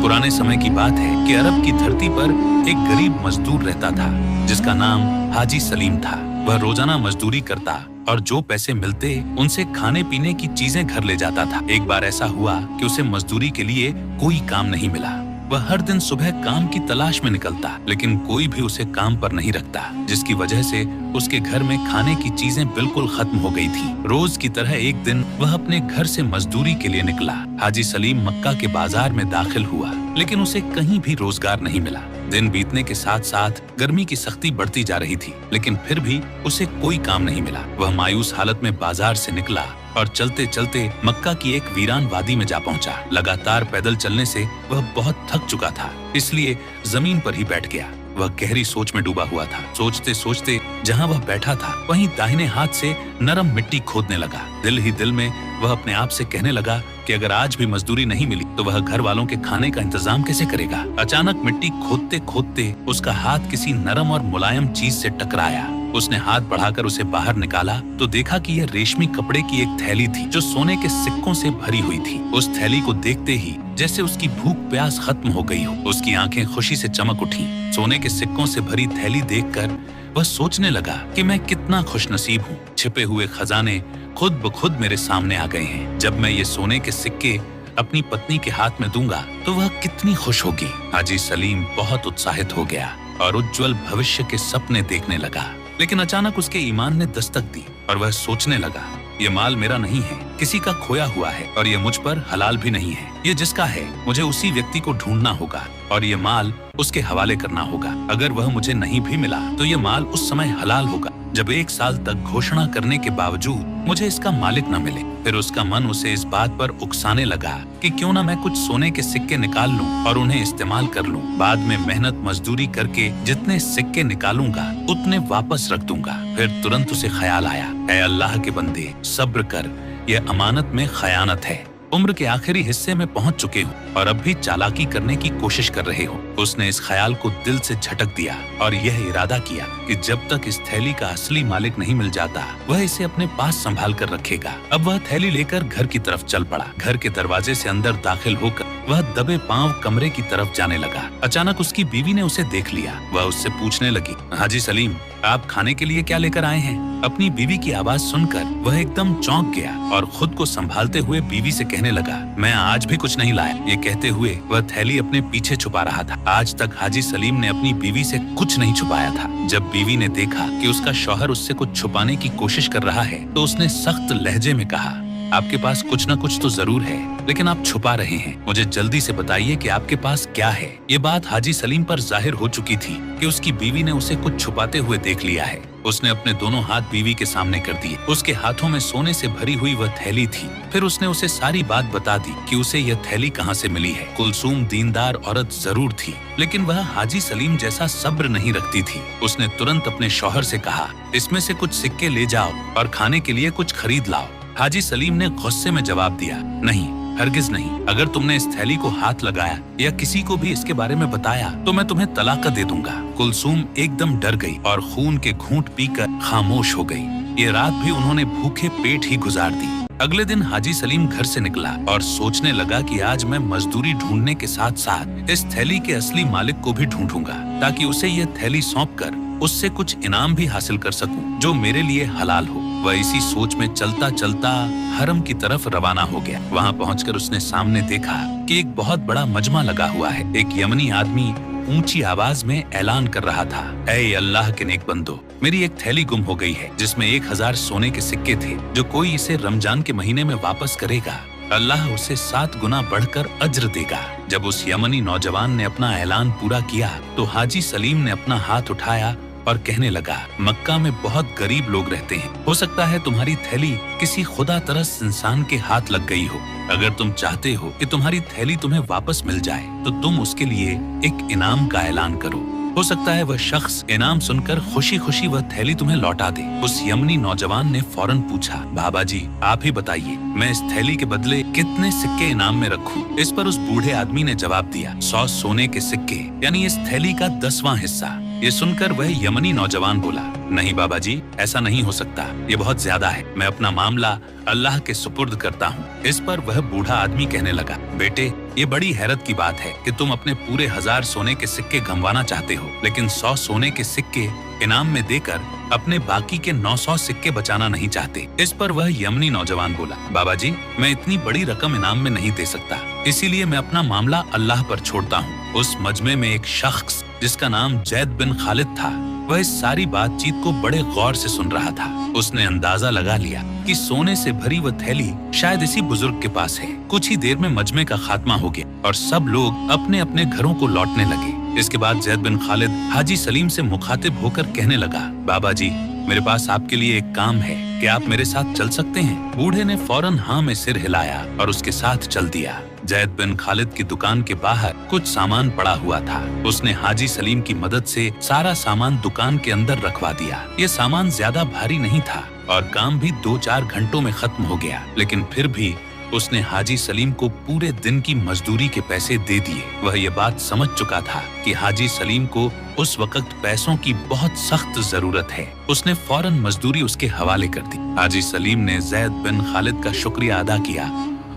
पुराने समय की बात है कि अरब की धरती पर एक गरीब मजदूर रहता था जिसका नाम हाजी सलीम था। वह रोजाना मजदूरी करता और जो पैसे मिलते उनसे खाने पीने की चीजें घर ले जाता था। एक बार ऐसा हुआ कि उसे मजदूरी के लिए कोई काम नहीं मिला। वह हर दिन सुबह काम की तलाश में निकलता, लेकिन कोई भी उसे काम पर नहीं रखता, जिसकी वजह से उसके घर में खाने की चीजें बिल्कुल खत्म हो गई थी। रोज की तरह एक दिन वह अपने घर से मजदूरी के लिए निकला। हाजी सलीम मक्का के बाजार में दाखिल हुआ, लेकिन उसे कहीं भी रोजगार नहीं मिला। दिन बीतने के साथ साथ गर्मी की सख्ती बढ़ती जा रही थी, लेकिन फिर भी उसे कोई काम नहीं मिला। वह मायूस हालत में बाजार से निकला और चलते चलते मक्का की एक वीरान वादी में जा पहुंचा। लगातार पैदल चलने से वह बहुत थक चुका था, इसलिए जमीन पर ही बैठ गया। वह गहरी सोच में डूबा हुआ था। सोचते सोचते जहां वह बैठा था वहीं दाहिने हाथ से नरम मिट्टी खोदने लगा। दिल ही दिल में वह अपने आप से कहने लगा कि अगर आज भी मजदूरी नहीं मिली तो वह घर वालों के खाने का इंतजाम कैसे करेगा। अचानक मिट्टी खोदते खोदते उसका हाथ किसी नरम और मुलायम चीज से टकराया। उसने हाथ बढ़ाकर उसे बाहर निकाला तो देखा कि यह रेशमी कपड़े की एक थैली थी जो सोने के सिक्कों से भरी हुई थी। उस थैली को देखते ही जैसे उसकी भूख प्यास खत्म हो गई हो। उसकी आंखें खुशी से चमक उठी। सोने के सिक्कों से भरी थैली देखकर वह सोचने लगा कि मैं कितना खुशनसीब हूँ। छिपे हुए खजाने खुद ब खुद मेरे सामने आ गए हैं। जब मैं ये सोने के सिक्के अपनी पत्नी के हाथ में दूंगा तो वह कितनी खुश होगी। हाजी सलीम बहुत उत्साहित हो गया और उज्जवल भविष्य के सपने देखने लगा। लेकिन अचानक उसके ईमान ने दस्तक दी और वह सोचने लगा, ये माल मेरा नहीं है, किसी का खोया हुआ है और ये मुझ पर हलाल भी नहीं है। ये जिसका है मुझे उसी व्यक्ति को ढूंढना होगा और ये माल उसके हवाले करना होगा। अगर वह मुझे नहीं भी मिला तो ये माल उस समय हलाल होगा जब 1 साल तक घोषणा करने के बावजूद मुझे इसका मालिक न मिले। फिर उसका मन उसे इस बात पर उकसाने लगा कि क्यों ना मैं कुछ सोने के सिक्के निकाल लूं और उन्हें इस्तेमाल कर लूं। बाद में मेहनत मजदूरी करके जितने सिक्के निकालूंगा उतने वापस रख दूंगा। फिर तुरंत उसे ख्याल आया, ऐ अल्लाह के बंदे सब्र कर, यह अमानत में खयानत है। उम्र के आखिरी हिस्से में पहुंच चुके हो और अब भी चालाकी करने की कोशिश कर रहे हो। उसने इस ख्याल को दिल से झटक दिया और यह इरादा किया कि जब तक इस थैली का असली मालिक नहीं मिल जाता वह इसे अपने पास संभाल कर रखेगा। अब वह थैली लेकर घर की तरफ चल पड़ा। घर के दरवाजे से अंदर दाखिल होकर वह दबे पांव कमरे की तरफ जाने लगा। अचानक उसकी बीवी ने उसे देख लिया। वह उससे पूछने लगी, हाजी सलीम, आप खाने के लिए क्या लेकर आए हैं? अपनी बीवी की आवाज सुनकर वह एकदम चौंक गया और खुद को संभालते हुए बीवी से कहने लगा, मैं आज भी कुछ नहीं लाया। ये कहते हुए वह थैली अपने पीछे छुपा रहा था। आज तक हाजी सलीम ने अपनी बीवी से कुछ नहीं छुपाया था। जब बीवी ने देखा कि उसका शौहर उससे कुछ छुपाने की कोशिश कर रहा है तो उसने सख्त लहजे में कहा, आपके पास कुछ न कुछ तो जरूर है, लेकिन आप छुपा रहे हैं। मुझे जल्दी से बताइए कि आपके पास क्या है। ये बात हाजी सलीम पर जाहिर हो चुकी थी कि उसकी बीवी ने उसे कुछ छुपाते हुए देख लिया है। उसने अपने दोनों हाथ बीवी के सामने कर दिए। उसके हाथों में सोने से भरी हुई वह थैली थी। फिर उसने उसे सारी बात बता दी कि उसे यह थैली कहाँ से मिली है। कुलसूम दीनदार औरत जरूर थी, लेकिन वह हाजी सलीम जैसा सब्र नहीं रखती थी। उसने तुरंत अपने शौहर से कहा, इसमें से कुछ सिक्के ले जाओ और खाने के लिए कुछ खरीद लाओ। हाजी सलीम ने गुस्से में जवाब दिया, नहीं, हरगिज नहीं। अगर तुमने इस थैली को हाथ लगाया या किसी को भी इसके बारे में बताया तो मैं तुम्हें तलाक दे दूंगा। कुलसूम एकदम डर गई और खून के घूंट पीकर खामोश हो गई। ये रात भी उन्होंने भूखे पेट ही गुजार दी। अगले दिन हाजी सलीम घर से निकला और सोचने लगा कि आज मैं मजदूरी ढूंढने के साथ साथ इस थैली के असली मालिक को भी ढूंढूंगा, ताकि उसे यह थैली सौंपकर उससे कुछ इनाम भी हासिल कर सकूं जो मेरे लिए हलाल हो। वह इसी सोच में चलता चलता हरम की तरफ रवाना हो गया। वहां पहुंचकर उसने सामने देखा कि एक बहुत बड़ा मजमा लगा हुआ है। एक यमनी आदमी ऊंची आवाज में ऐलान कर रहा था, ऐ अल्लाह के नेक बंदो, मेरी एक थैली गुम हो गई है जिसमें 1000 सोने के सिक्के थे। जो कोई इसे रमजान के महीने में वापस करेगा अल्लाह उसे 7 गुना बढ़कर अज्र देगा। जब उस यमनी नौजवान ने अपना ऐलान पूरा किया तो हाजी सलीम ने अपना हाथ उठाया और कहने लगा, मक्का में बहुत गरीब लोग रहते हैं। हो सकता है तुम्हारी थैली किसी खुदा तरस इंसान के हाथ लग गई हो। अगर तुम चाहते हो कि तुम्हारी थैली तुम्हें वापस मिल जाए तो तुम उसके लिए एक इनाम का ऐलान करो। हो सकता है वह शख्स इनाम सुनकर खुशी खुशी वह थैली तुम्हें लौटा दे। उस यमनी नौजवान ने फौरन पूछा, बाबा जी आप ही बताइए, मैं इस थैली के बदले कितने सिक्के इनाम में रखूं? इस पर उस बूढ़े आदमी ने जवाब दिया, 100 सोने के सिक्के, यानी इस थैली का 10वां हिस्सा। ये सुनकर वह यमनी नौजवान बोला, नहीं बाबा जी, ऐसा नहीं हो सकता, ये बहुत ज्यादा है। मैं अपना मामला अल्लाह के सुपुर्द करता हूँ। इस पर वह बूढ़ा आदमी कहने लगा, बेटे, ये बड़ी हैरत की बात है कि तुम अपने पूरे 1000 सोने के सिक्के गंवाना चाहते हो, लेकिन 100 सोने के सिक्के इनाम में देकर अपने बाकी के 900 सिक्के बचाना नहीं चाहते। इस पर वह यमनी नौजवान बोला, बाबा जी, मैं इतनी बड़ी रकम इनाम में नहीं दे सकता, इसीलिए मैं अपना मामला अल्लाह पर छोड़ता हूँ। उस मजमे में एक शख्स जिसका नाम जैद बिन खालिद था, वह इस सारी बातचीत को बड़े गौर से सुन रहा था। उसने अंदाजा लगा लिया कि सोने से भरी वह थैली शायद इसी बुजुर्ग के पास है। कुछ ही देर में मजमे का खात्मा हो गया और सब लोग अपने अपने घरों को लौटने लगे। इसके बाद जैद बिन खालिद हाजी सलीम से मुखातिब होकर कहने लगा, बाबा जी, मेरे पास आपके लिए एक काम है, क्या आप मेरे साथ चल सकते हैं? बूढ़े ने फौरन हाँ में सिर हिलाया और उसके साथ चल दिया। जैद बिन खालिद की दुकान के बाहर कुछ सामान पड़ा हुआ था। उसने हाजी सलीम की मदद से सारा सामान दुकान के अंदर रखवा दिया। ये सामान ज्यादा भारी नहीं था और काम भी 2-4 घंटों में खत्म हो गया, लेकिन फिर भी उसने हाजी सलीम को पूरे दिन की मजदूरी के पैसे दे दिए। वह ये बात समझ चुका था कि हाजी सलीम को उस वक्त पैसों की बहुत सख्त जरूरत है। उसने फौरन मजदूरी उसके हवाले कर दी। हाजी सलीम ने जैद बिन खालिद का शुक्रिया अदा किया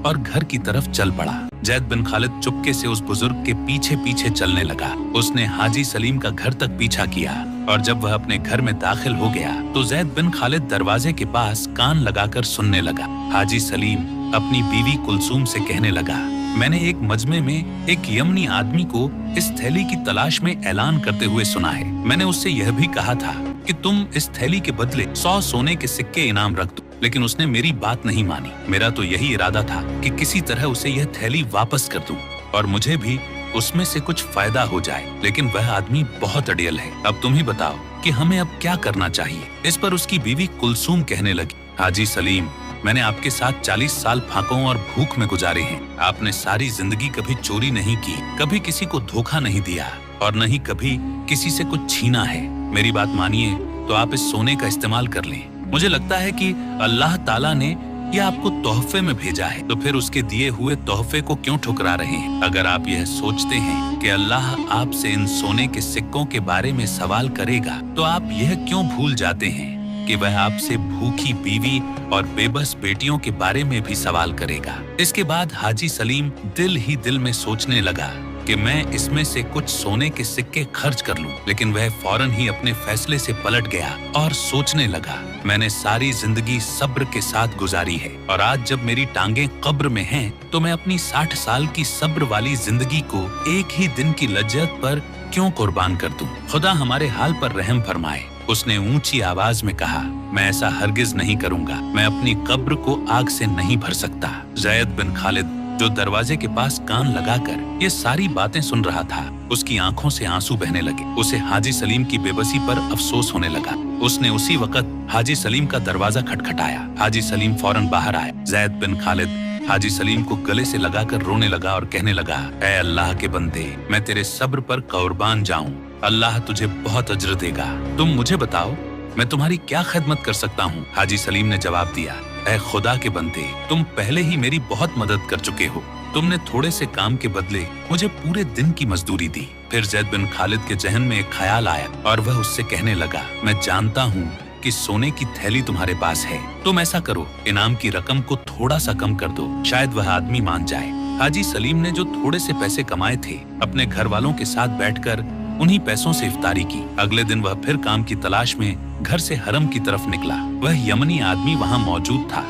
और घर की तरफ चल पड़ा। जैद बिन खालिद चुपके से उस बुजुर्ग के पीछे पीछे चलने लगा। उसने हाजी सलीम का घर तक पीछा किया और जब वह अपने घर में दाखिल हो गया तो जैद बिन खालिद दरवाजे के पास कान लगाकर सुनने लगा। हाजी सलीम अपनी बीवी कुलसूम से कहने लगा, मैंने एक मजमे में एक यमनी आदमी को इस थैली की तलाश में ऐलान करते हुए सुना है। मैंने उससे यह भी कहा था कि तुम इस थैली के बदले 100 सोने के सिक्के इनाम रख दो, लेकिन उसने मेरी बात नहीं मानी। मेरा तो यही इरादा था कि किसी तरह उसे यह थैली वापस कर दूं और मुझे भी उसमें से कुछ फायदा हो जाए, लेकिन वह आदमी बहुत अड़ियल है। अब तुम ही बताओ कि हमें अब क्या करना चाहिए। इस पर उसकी बीवी कुलसूम कहने लगी, हाजी सलीम, मैंने आपके साथ 40 साल फाकों और भूख में गुजारे हैं। आपने सारी जिंदगी कभी चोरी नहीं की, कभी किसी को धोखा नहीं दिया और न ही कभी किसी से कुछ छीना है। मेरी बात मानिए तो आप इस सोने का इस्तेमाल कर लें। मुझे लगता है कि अल्लाह ताला ने यह आपको तोहफे में भेजा है, तो फिर उसके दिए हुए तोहफे को क्यों ठुकरा रहे हैं? अगर आप यह सोचते हैं कि अल्लाह आपसे इन सोने के सिक्कों के बारे में सवाल करेगा, तो आप यह क्यों भूल जाते हैं कि वह आपसे भूखी बीवी और बेबस बेटियों के बारे में भी सवाल करेगा। इसके बाद हाजी सलीम दिल ही दिल में सोचने लगा कि मैं इसमें से कुछ सोने के सिक्के खर्च कर लूं, लेकिन वह फौरन ही अपने फैसले से पलट गया और सोचने लगा, मैंने सारी जिंदगी सब्र के साथ गुजारी है और आज जब मेरी टांगें कब्र में हैं, तो मैं अपनी 60 साल की सब्र वाली जिंदगी को एक ही दिन की लज्जत पर क्यों कुर्बान कर दूं? खुदा हमारे हाल पर रहम फरमाए। उसने ऊंची आवाज में कहा, मैं ऐसा हरगिज नहीं करूंगा। मैं अपनी कब्र को आग से नहीं भर सकता। जैद बिन खालिद जो दरवाजे के पास कान लगाकर ये सारी बातें सुन रहा था, उसकी आंखों से आंसू बहने लगे। उसे हाजी सलीम की बेबसी पर अफसोस होने लगा। उसने उसी वक्त हाजी सलीम का दरवाजा खटखटाया। हाजी सलीम फौरन बाहर आए। जैद बिन खालिद हाजी सलीम को गले से लगाकर रोने लगा और कहने लगा, ऐ अल्लाह के बंदे, मैं तेरे सब्र पर कुर्बान जाऊं। अल्लाह तुझे बहुत अजर देगा। तुम मुझे बताओ, मैं तुम्हारी क्या खिदमत कर सकता हूँ? हाजी सलीम ने जवाब दिया, ऐ खुदा के बंदे, तुम पहले ही मेरी बहुत मदद कर चुके हो। तुमने थोड़े से काम के बदले मुझे पूरे दिन की मजदूरी दी। फिर जैद बिन खालिद के जहन में एक ख्याल आया और वह उससे कहने लगा, मैं जानता हूँ कि सोने की थैली तुम्हारे पास है। तुम ऐसा करो, इनाम की रकम को थोड़ा सा कम कर दो, शायद वह आदमी मान जाए। हाजी सलीम ने जो थोड़े से पैसे कमाए थे, अपने घर वालों के साथ बैठकर उन्हीं पैसों से इफ्तारी की। अगले दिन वह फिर काम की तलाश में घर से हरम की तरफ निकला। वह यमनी आदमी वहाँ मौजूद था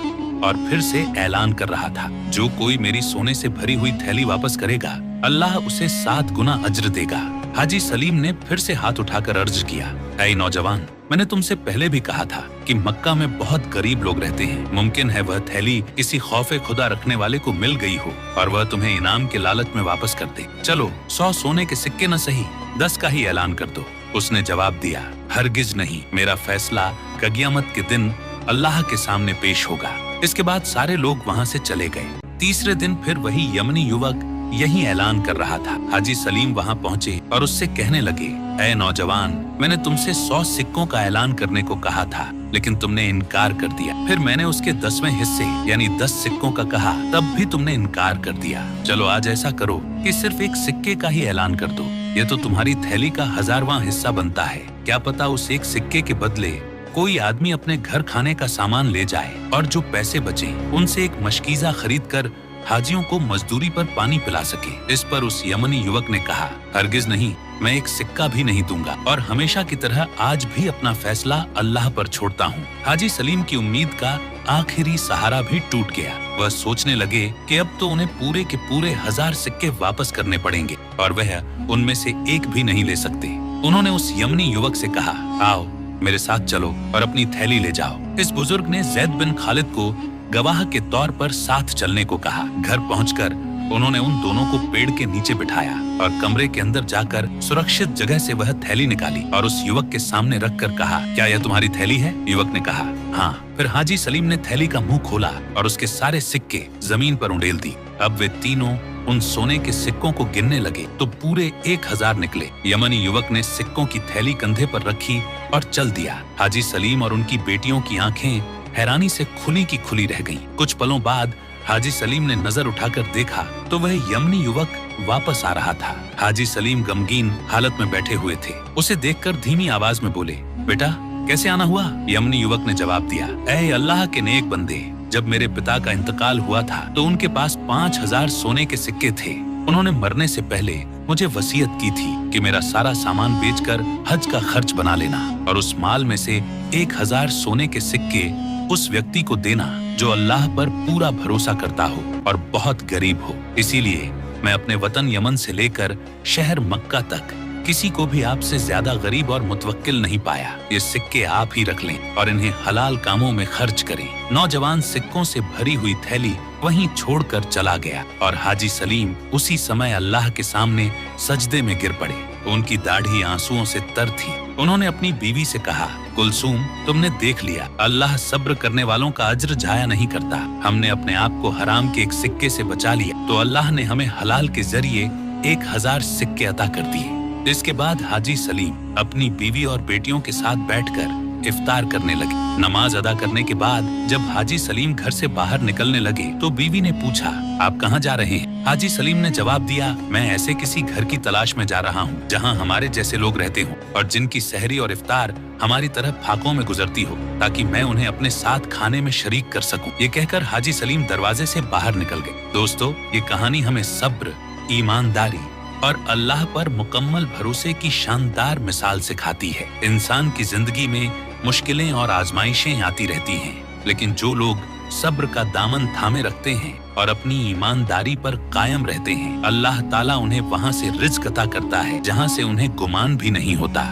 और फिर से ऐलान कर रहा था, जो कोई मेरी सोने से भरी हुई थैली वापस करेगा, अल्लाह उसे 7 गुना अज्र देगा। हाजी सलीम ने फिर से हाथ उठाकर अर्ज किया, ऐ नौजवान, मैंने तुमसे पहले भी कहा था कि मक्का में बहुत गरीब लोग रहते हैं। मुमकिन है वह थैली किसी खौफे खुदा रखने वाले को मिल गई हो और वह तुम्हें इनाम के लालच में वापस कर दे। चलो 100 सोने के सिक्के न सही, 10 का ही ऐलान कर दो। उसने जवाब दिया, हरगिज नहीं, मेरा फैसला क़यामत के दिन अल्लाह के सामने पेश होगा। इसके बाद सारे लोग वहाँ से चले गए। तीसरे दिन फिर वही यमनी युवक यही ऐलान कर रहा था। हाजी सलीम वहाँ पहुँचे और उससे कहने लगे, ऐ नौजवान, मैंने तुमसे 100 सिक्कों का ऐलान करने को कहा था, लेकिन तुमने इनकार कर दिया। फिर मैंने उसके 10वें हिस्से यानी 10 सिक्कों का कहा, तब भी तुमने इनकार कर दिया। चलो आज ऐसा करो कि सिर्फ एक सिक्के का ही ऐलान कर दो। ये तो तुम्हारी थैली का 1000वां हिस्सा बनता है। क्या पता उस एक सिक्के के बदले कोई आदमी अपने घर खाने का सामान ले जाए और जो पैसे बचे उनसे एक मशकीजा खरीद कर हाजियों को मजदूरी पर पानी पिला सके। इस पर उस यमनी युवक ने कहा, हरगिज नहीं, मैं एक सिक्का भी नहीं दूंगा और हमेशा की तरह आज भी अपना फैसला अल्लाह पर छोड़ता हूँ। हाजी सलीम की उम्मीद का आखिरी सहारा भी टूट गया। वह सोचने लगे कि अब तो उन्हें पूरे के पूरे 1000 सिक्के वापस करने पड़ेंगे और वह उनमें से एक भी नहीं ले सकते। उन्होंने उस यमनी युवक से कहा, आओ मेरे साथ चलो और अपनी थैली ले जाओ। इस बुजुर्ग ने जैद बिन खालिद को गवाह के तौर पर साथ चलने को कहा। घर पहुंचकर उन्होंने उन दोनों को पेड़ के नीचे बिठाया और कमरे के अंदर जाकर सुरक्षित जगह से वह थैली निकाली और उस युवक के सामने रखकर कहा, क्या यह तुम्हारी थैली है? युवक ने कहा, हाँ। फिर हाजी सलीम ने थैली का मुंह खोला और उसके सारे सिक्के जमीन पर उंडेल दी। अब वे तीनों उन सोने के सिक्कों को गिनने लगे तो पूरे 1000 निकले। यमनी युवक ने सिक्कों की थैली कंधे पर रखी और चल दिया। हाजी सलीम और उनकी बेटियों की आंखें हैरानी से खुली की खुली रह गईं। कुछ पलों बाद हाजी सलीम ने नजर उठाकर देखा तो वह यमनी युवक वापस आ रहा था। हाजी सलीम गमगीन हालत में बैठे हुए थे। उसे देखकर धीमी आवाज में बोले, बेटा कैसे आना हुआ? यमनी युवक ने जवाब दिया, ऐ अल्लाह के नेक बंदे, जब मेरे पिता का इंतकाल हुआ था तो उनके पास 5000 सोने के सिक्के थे। उन्होंने मरने से पहले मुझे वसीयत की थी कि मेरा सारा सामान बेचकर हज का खर्च बना लेना और उस माल में से 1000 सोने के सिक्के उस व्यक्ति को देना जो अल्लाह पर पूरा भरोसा करता हो और बहुत गरीब हो। इसीलिए मैं अपने वतन यमन से लेकर शहर मक्का तक किसी को भी आपसे ज्यादा गरीब और मुतवक्किल नहीं पाया। ये सिक्के आप ही रख लें और इन्हें हलाल कामों में खर्च करें। नौजवान सिक्कों से भरी हुई थैली वहीं छोड़कर चला गया और हाजी सलीम उसी समय अल्लाह के सामने सजदे में गिर पड़े। उनकी दाढ़ी आंसुओं से तर थी। उन्होंने अपनी बीवी से कहा, कुलसूम, तुमने देख लिया, अल्लाह सब्र करने वालों का अज्र जाया नहीं करता। हमने अपने आप को हराम के एक सिक्के से बचा लिया तो अल्लाह ने हमें हलाल के जरिए 1000 सिक्के अता कर दिए। इसके बाद हाजी सलीम अपनी बीवी और बेटियों के साथ बैठकर इफ्तार करने लगे। नमाज अदा करने के बाद जब हाजी सलीम घर से बाहर निकलने लगे तो बीवी ने पूछा, आप कहाँ जा रहे हैं? हाजी सलीम ने जवाब दिया, मैं ऐसे किसी घर की तलाश में जा रहा हूँ जहाँ हमारे जैसे लोग रहते हों और जिनकी सहरी और इफ्तार हमारी तरह फाकों में गुजरती हो, ताकि मैं उन्हें अपने साथ खाने में शरीक कर सकूं। ये कहकर हाजी सलीम दरवाजे से बाहर निकल गए। दोस्तों, ये कहानी हमें सब्र, ईमानदारी और अल्लाह पर मुकम्मल भरोसे की शानदार मिसाल सिखाती है। इंसान की जिंदगी में मुश्किलें और आजमाइशें आती रहती हैं, लेकिन जो लोग सब्र का दामन थामे रखते हैं और अपनी ईमानदारी पर कायम रहते हैं, अल्लाह ताला उन्हें वहाँ से रिज़्क अता करता है जहाँ से उन्हें गुमान भी नहीं होता।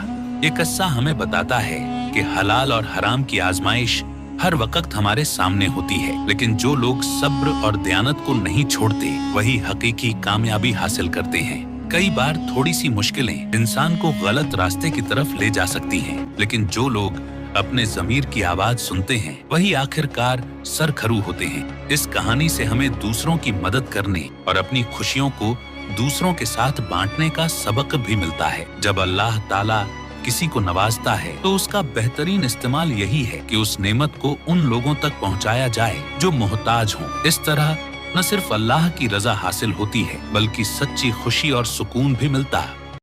ये किस्सा हमें बताता है कि हलाल और हराम की आजमाइश हर वक्त हमारे सामने होती है, लेकिन जो लोग सब्र और दयानत को नहीं छोड़ते वही हकीकी कामयाबी हासिल करते हैं। कई बार थोड़ी सी मुश्किलें इंसान को गलत रास्ते की तरफ ले जा सकती हैं, लेकिन जो लोग अपने ज़मीर की आवाज सुनते हैं वही आखिरकार सरखरू होते हैं। इस कहानी से हमें दूसरों की मदद करने और अपनी खुशियों को दूसरों के साथ बांटने का सबक भी मिलता है। जब अल्लाह ताला किसी को नवाजता है तो उसका बेहतरीन इस्तेमाल यही है कि उस नेमत को उन लोगों तक पहुंचाया जाए जो मोहताज हों। इस तरह न सिर्फ अल्लाह की रजा हासिल होती है बल्कि सच्ची खुशी और सुकून भी मिलता है।